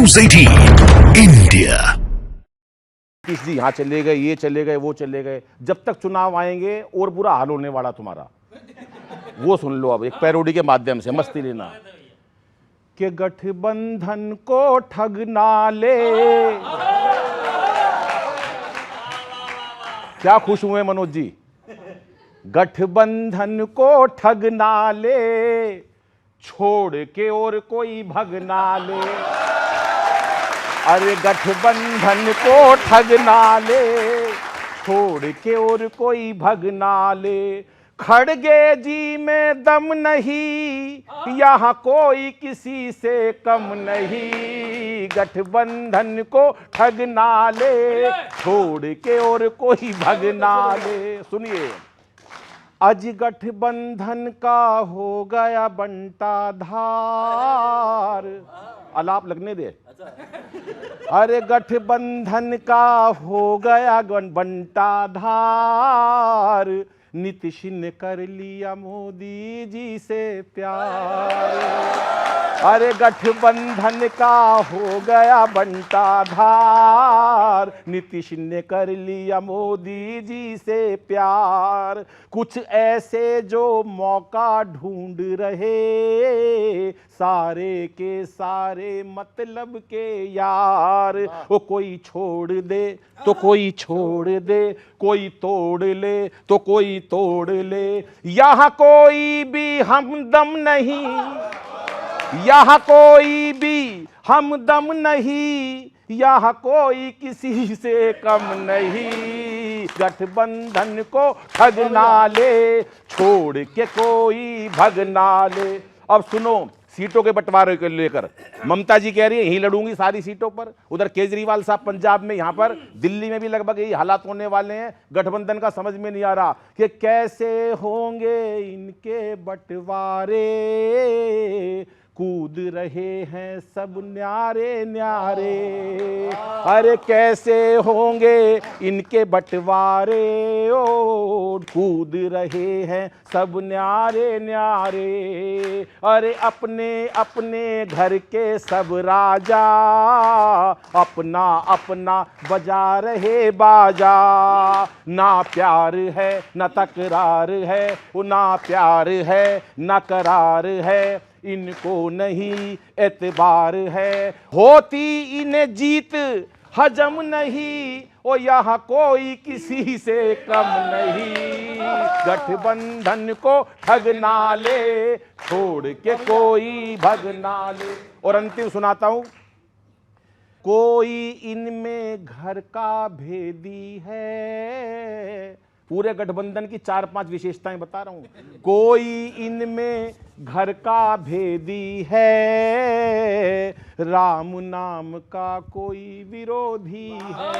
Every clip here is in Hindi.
News 18 India. जी यहाँ चले गए, ये चले गए, वो चले गए। जब तक चुनाव आएंगे और बुरा हाल होने वाला तुम्हारा। वो सुन लो अब एक पैरोडी के माध्यम से, मस्ती लेना। कि गठबंधन को ठग ना ले। क्या खुश हुए मनोज जी? गठबंधन को ठग ना ले, छोड़ के और कोई भग ना ले। अरे गठबंधन को ठग ना ले, छोड़ के और कोई भग ना ले। खड़गे जी में दम नहीं, यहाँ कोई किसी से कम नहीं। गठबंधन को ठग ना ले, छोड़ के और कोई भग ना ले। सुनिए, आज गठबंधन का हो गया बंटाधार। अलाप लगने दे। अरे गठबंधन का हो गया बंटाधार, नीतीश ने कर लिया मोदी जी से प्यार। अरे गठबंधन का हो गया बंटाधार, नीतीश ने कर लिया मोदी जी से प्यार। कुछ ऐसे जो मौका ढूंढ रहे, सारे के सारे मतलब के यार। वो कोई छोड़ दे तो कोई छोड़ दे, कोई तोड़ ले तो कोई तोड़ ले। यहाँ कोई भी हमदम नहीं, यहाँ कोई भी हमदम नहीं, यहाँ कोई किसी से कम नहीं। गठबंधन को ठग ना ले, छोड़ के कोई भग ना ले। अब सुनो, सीटों के बंटवारे को लेकर ममता जी कह रही है यहीं लड़ूंगी सारी सीटों पर। उधर केजरीवाल साहब पंजाब में, यहाँ पर दिल्ली में भी लगभग यही हालात होने वाले हैं। गठबंधन का समझ में नहीं आ रहा कि कैसे होंगे इनके बंटवारे। कूद रहे हैं सब न्यारे न्यारे। अरे कैसे होंगे इनके बंटवारे, ओ कूद रहे हैं सब न्यारे न्यारे। अरे अपने अपने घर के सब राजा, अपना अपना बजा रहे बाजा। ना प्यार है ना तकरार है, ना प्यार है ना करार है, इनको नहीं एतबार है। होती इन्हें जीत हजम नहीं, ओ यहाँ कोई किसी से कम नहीं। गठबंधन को ठग ना ले, छोड़ के कोई भग ना ले। और अंतिम सुनाता हूं, कोई इनमें घर का भेदी है। पूरे गठबंधन की 4-5 विशेषताएं बता रहा हूं। कोई इनमें घर का भेदी है, राम नाम का कोई विरोधी है।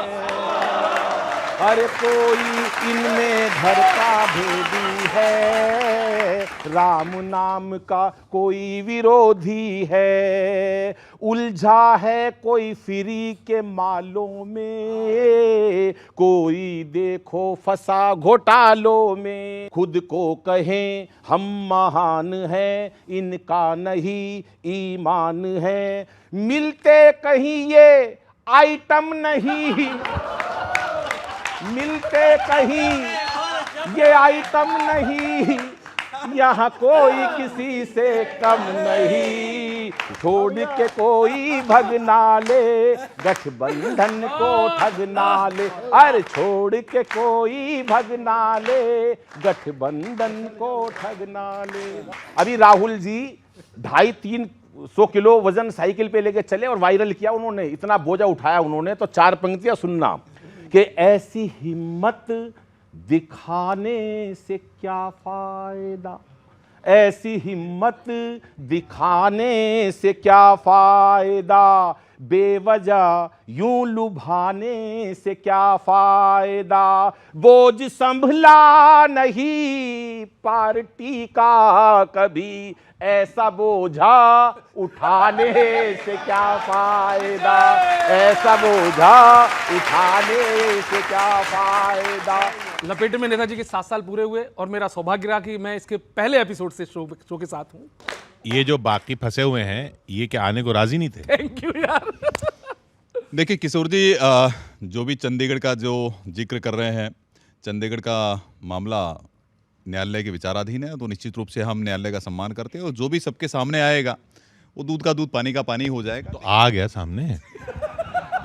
अरे कोई इनमें घर का भेदी है, राम नाम का कोई विरोधी है। उलझा है कोई फ्री के मालों में, कोई देखो फंसा घोटालों में। खुद को कहें हम महान हैं, इनका नहीं ईमान है। मिलते कहीं ये आइटम नहीं, मिलते कहीं ये आइटम नहीं, यहाँ कोई किसी से कम नहीं। छोड़ के कोई भग ना ले, गठबंधन को ठग ना ले। अरे छोड़ के कोई भग ना ले, गठबंधन को ठग ना ले। अभी राहुल जी 250-300 किलो वजन साइकिल पे लेके चले और वायरल किया उन्होंने, इतना बोझा उठाया उन्होंने। तो 4 पंक्तियां सुनना कि ऐसी हिम्मत दिखाने से क्या फायदा, ऐसी हिम्मत दिखाने से क्या फायदा, बेवजह यूं लुभाने से क्या फायदा। बोझ संभला नहीं पार्टी का कभी, ऐसा बोझा उठाने से क्या फायदा, ऐसा बोझा उठाने से क्या फायदा। लपेटे में नेताजी के 7 साल पूरे हुए और मेरा सौभाग्य रहा कि मैं इसके पहले एपिसोड से शो के साथ हूँ। ये जो बाकी फंसे हुए हैं, ये क्या आने को राजी नहीं थे? थैंक यू यार। देखिए किशोर जी, जो भी चंडीगढ़ का जो जिक्र कर रहे हैं, चंडीगढ़ का मामला न्यायालय के विचाराधीन है, तो निश्चित रूप से हम न्यायालय का सम्मान करते हैं और जो भी सबके सामने आएगा वो दूध का दूध पानी का पानी हो जाएगा। तो आ गया सामने।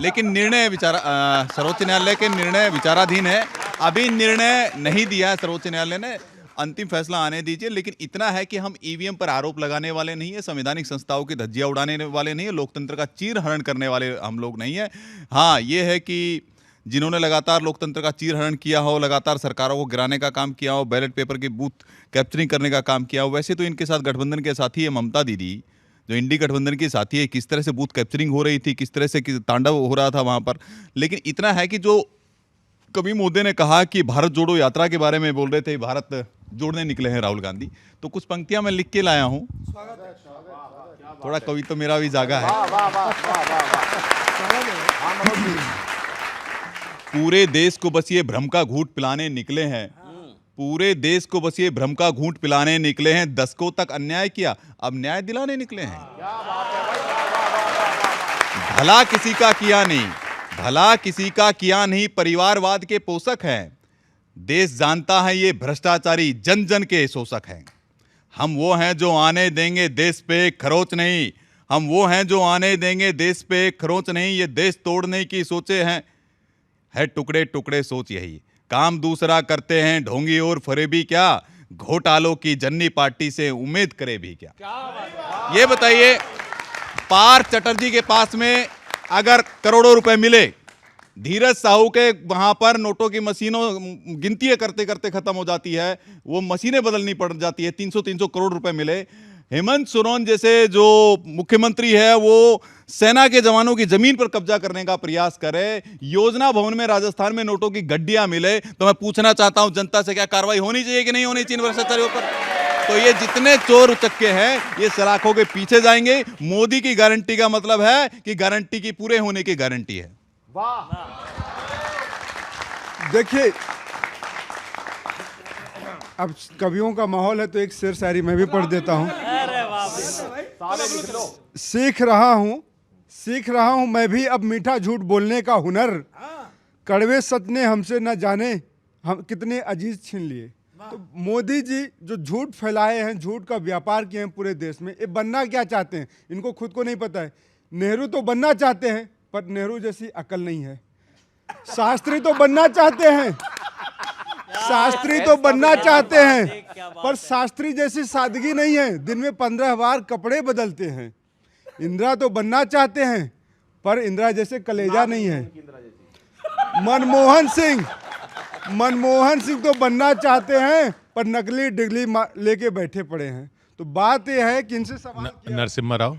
लेकिन निर्णय सर्वोच्च न्यायालय के निर्णय विचाराधीन है। अभी निर्णय नहीं दिया है सर्वोच्च न्यायालय ने, अंतिम फैसला आने दीजिए। लेकिन इतना है कि हम ईवीएम पर आरोप लगाने वाले नहीं है, संवैधानिक संस्थाओं की धज्जियां उड़ाने वाले नहीं है, लोकतंत्र का चीर हरण करने वाले हम लोग नहीं है। हाँ, ये है कि जिन्होंने लगातार लोकतंत्र का चीर हरण किया हो, लगातार सरकारों को गिराने का काम किया हो, बैलेट पेपर की बूथ कैप्चरिंग करने का काम किया हो, वैसे तो इनके साथ गठबंधन के साथी है ममता दीदी, जो इंडी गठबंधन की साथी है, किस तरह से बूथ कैप्चरिंग हो रही थी, किस तरह से तांडव हो रहा था वहां पर। लेकिन इतना है कि जो कभी मोदी ने कहा कि भारत जोड़ो यात्रा के बारे में बोल रहे थे, भारत जोड़ने निकले हैं राहुल गांधी, तो कुछ पंक्तियां मैं लिख के लाया हूं। थोड़ा कवि तो मेरा भी जागा है। पूरे देश को बस ये भ्रम का घूंट पिलाने निकले हैं, पूरे देश को बस ये भ्रम का घूंट पिलाने निकले हैं, दशकों तक अन्याय किया, अब न्याय दिलाने निकले हैं। भला किसी का किया नहीं, भला किसी का किया नहीं, परिवारवाद के पोषक हैं। देश जानता है ये भ्रष्टाचारी जन जन के शोषक हैं। हम वो हैं जो आने देंगे देश पे खरोच नहीं, हम वो हैं जो आने देंगे देश पे खरोच नहीं, ये देश तोड़ने की सोचे हैं, है टुकड़े टुकड़े सोच यही। काम दूसरा करते हैं ढोंगी और फरेबी क्या, घोटालों की जन्नी पार्टी से उम्मीद करे भी क्या। ये बताइए, पार्थ चटर्जी के पास में अगर करोड़ों रुपए मिले, धीरज साहू के वहां पर नोटों की मशीनों गिनती करते करते खत्म हो जाती है, वो मशीनें बदलनी पड़ जाती है, 300 करोड़ रुपए मिले। हेमंत सोरेन जैसे जो मुख्यमंत्री है वो सेना के जवानों की जमीन पर कब्जा करने का प्रयास करे, योजना भवन में राजस्थान में नोटों की गड्डियां मिले, तो मैं पूछना चाहता हूं जनता से, क्या कार्रवाई होनी चाहिए कि नहीं होनी चाहिए भ्रष्टाचारियों पर? तो ये जितने चोर उचक्के हैं ये सलाखों के पीछे जाएंगे। मोदी की गारंटी का मतलब है कि गारंटी की पूरे होने की गारंटी है। देखिए, अब कवियों का माहौल है तो एक शेर शायरी मैं भी पढ़ देता हूँ। सीख रहा हूँ मैं भी अब मीठा झूठ बोलने का हुनर, कड़वे सच ने हमसे न जाने हम कितने अजीज छीन लिए। तो मोदी जी जो झूठ फैलाए हैं, झूठ का व्यापार किए हैं पूरे देश में, ये बनना क्या चाहते हैं इनको खुद को नहीं पता है। नेहरू तो बनना चाहते हैं पर नेहरू जैसी अकल नहीं है। शास्त्री तो बनना चाहते हैं, शास्त्री तो बनना चाहते हैं पर शास्त्री जैसी सादगी नहीं है, दिन में 15 बार कपड़े बदलते हैं। इंदिरा तो बनना चाहते हैं पर इंदिरा जैसे कलेजा नहीं है। मनमोहन सिंह तो बनना चाहते हैं पर नकली डिग्री लेके बैठे पड़े हैं। तो बात यह है कि इनसे सवाल नरसिम्हा राव,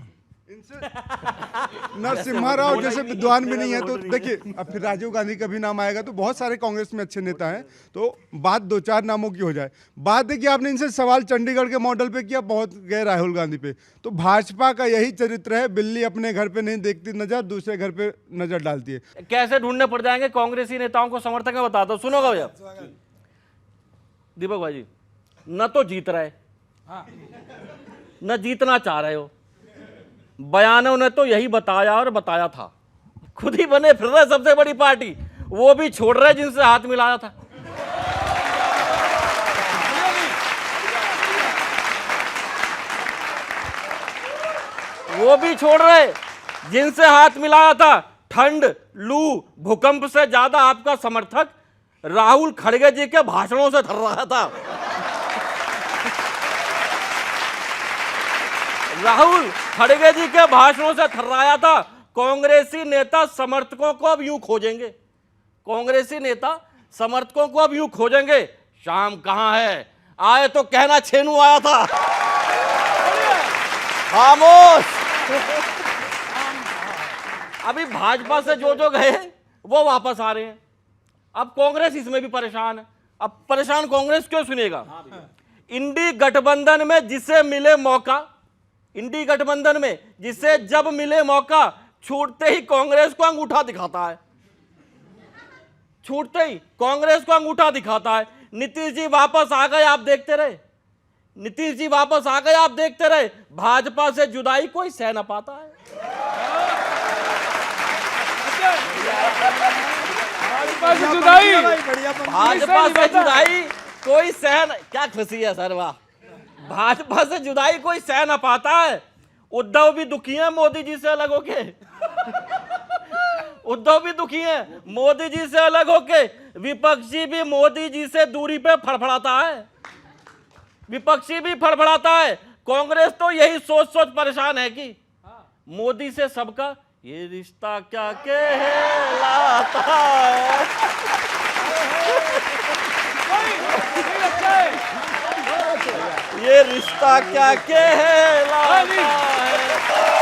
नरसिम्हा राव जैसे विद्वान भी नहीं है। तो देखिए, अब फिर राजीव गांधी का भी नाम आएगा, तो बहुत सारे कांग्रेस में अच्छे नेता हैं, तो बात 2-4 नामों की हो जाए। बात है कि आपने इनसे सवाल चंडीगढ़ के मॉडल पे किया, बहुत गए राहुल गांधी पे। तो भाजपा का यही चरित्र है, बिल्ली अपने घर पे नहीं देखती नजर, दूसरे घर पे नजर डालती है। कैसे ढूंढने पड़ जाएंगे कांग्रेसी नेताओं को समर्थक है, बताता हूं, सुनोगा भैया। दीपक भाई जी, न तो जीत रहे न जीतना चाह रहे हो, बयानों ने तो यही बताया और बताया था। खुद ही बने फिर रहे सबसे बड़ी पार्टी, वो भी छोड़ रहे जिनसे हाथ मिलाया था। वो भी छोड़ रहे जिनसे हाथ मिलाया था। ठंड, लू, भूकंप से ज्यादा आपका समर्थक राहुल खड़गे जी के भाषणों से थर रहा था। राहुल खड़गे जी के भाषणों से थर्राया था। कांग्रेसी नेता समर्थकों को अब यूं खोजेंगे, कांग्रेसी नेता समर्थकों को अब यूं खोजेंगे, शाम कहां है, आए तो कहना छेनू आया था। खामोश। अभी भाजपा से जो गए वो वापस आ रहे हैं। अब कांग्रेस इसमें भी परेशान है। अब परेशान कांग्रेस क्यों सुनेगा? इंडी गठबंधन में जिसे मिले मौका, इंडी गठबंधन में जिसे जब मिले मौका, छूटते ही कांग्रेस को अंगूठा दिखाता है, छूटते ही कांग्रेस को अंगूठा दिखाता है। नीतीश जी वापस आ गए, आप देखते रहे, नीतीश जी वापस आ गए, आप देखते रहे। भाजपा से जुदाई कोई सह न पाता है। भाजपा से जुदाई, भाजपा से जुदाई कोई सह न, क्या खुशी है सर, वाह। भाजपा से जुदाई कोई सह न पाता है। उद्धव भी दुखी है मोदी जी से अलग होके, उद्धव भी दुखी है मोदी जी से अलग होके। विपक्षी भी मोदी जी से दूरी पे फड़फड़ाता है, विपक्षी भी फड़फड़ाता है। कांग्रेस तो यही सोच सोच परेशान है कि मोदी से सबका ये रिश्ता क्या कहलाता है। ये रिश्ता क्या कहलाता है।